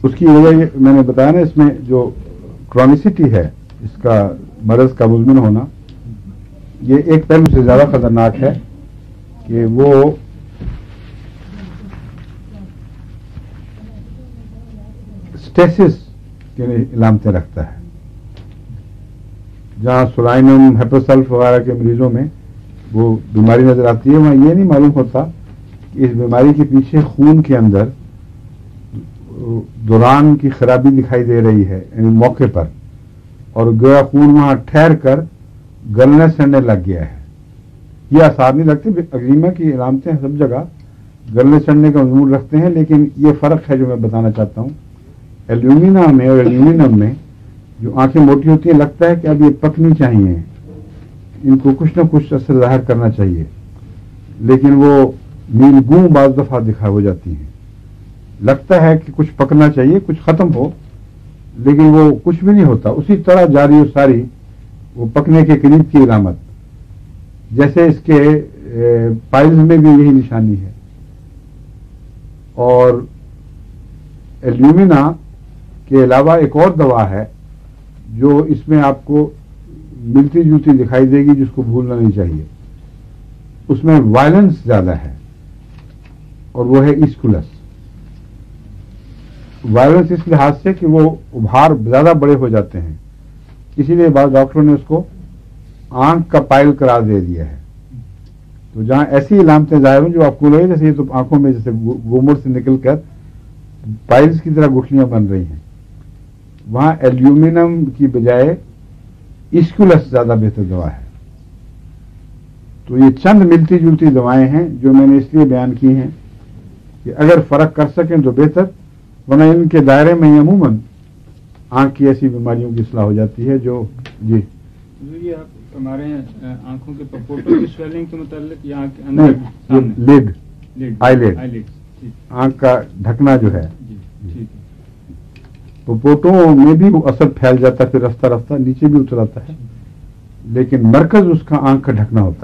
اس کی وجہ میں نے بتایا نا، اس میں جو کرونیسٹی ہے اس کا مرض کا مزمن ہونا، یہ ایک پہلو سے زیادہ خطرناک ہے کہ وہ اسٹیسس کی علامتیں رکھتا ہے. جہاں سلائنم ہیپوسلف وغیرہ کے مریضوں میں وہ بیماری نظر آتی ہے، وہاں یہ نہیں معلوم ہوتا کہ اس بیماری کے پیچھے خون کے اندر دوران کی خرابی دکھائی دے رہی ہے، یعنی موقع پر، اور گویا خون وہاں ٹھہر کر گلنے سڑنے لگ گیا ہے. یہ آثار نہیں رکھتے. ایگزیما کی علامتیں سب جگہ گلنے سڑنے کا مضمون رکھتے ہیں، لیکن یہ فرق ہے جو میں بتانا چاہتا ہوں. ایلومینا میں اور ایلومینم میں جو آنکھیں موٹی ہوتی ہیں، لگتا ہے کہ اب یہ پکنی چاہیے، ان کو کچھ نہ کچھ اثر ظاہر کرنا چاہیے، لیکن وہ نیلگوں بعض دفعہ دکھا ہو جاتی ہیں. لگتا ہے کہ کچھ پکنا چاہیے، کچھ ختم ہو، لیکن وہ کچھ بھی نہیں ہوتا، اسی طرح جاری و ساری وہ پکنے کے قریب کی علامت. جیسے اس کے پائلز میں بھی یہی نشانی ہے. اور ایلومینا کے علاوہ ایک اور دوا ہے جو اس میں آپ کو ملتی جلتی دکھائی دے گی، جس کو بھولنا نہیں چاہیے. اس میں وائلنس زیادہ ہے، اور وہ ہے ایسکولس. وائلنس اس لحاظ سے کہ وہ ابھار زیادہ بڑے ہو جاتے ہیں، اسی لیے بعض ڈاکٹروں نے اس کو آنکھ کا پائل قرار دے دیا ہے. تو جہاں ایسی علامتیں ظاہر ہوں جو آپ کو لگے جیسے یہ تو آنکھوں میں جیسے گومر سے نکل کر پائلز کی طرح گٹھلیاں بن رہی ہیں، وہاں ایلومینم کی بجائے ایسکولس زیادہ بہتر دوا ہے. تو یہ چند ملتی جلتی دوائیں ہیں جو میں نے اس لیے بیان کی ہیں کہ اگر فرق کر سکیں تو بہتر، ورنہ ان کے دائرے میں عموماً آنکھ کی ایسی بیماریوں کی اصلاح ہو جاتی ہے. جو جی یہ آپ ہمارے آنکھوں کے پپوٹوں کی سویلنگ کے متعلق یا لیڈ آئی لیڈ آنکھ کا ڈھکنا جو ہے، پپوٹوں میں بھی وہ اثر پھیل جاتا ہے، پھر رفتہ رفتہ نیچے بھی اتر آتا ہے، لیکن مرکز اس کا آنکھ کا ڈھکنا ہوتا ہے.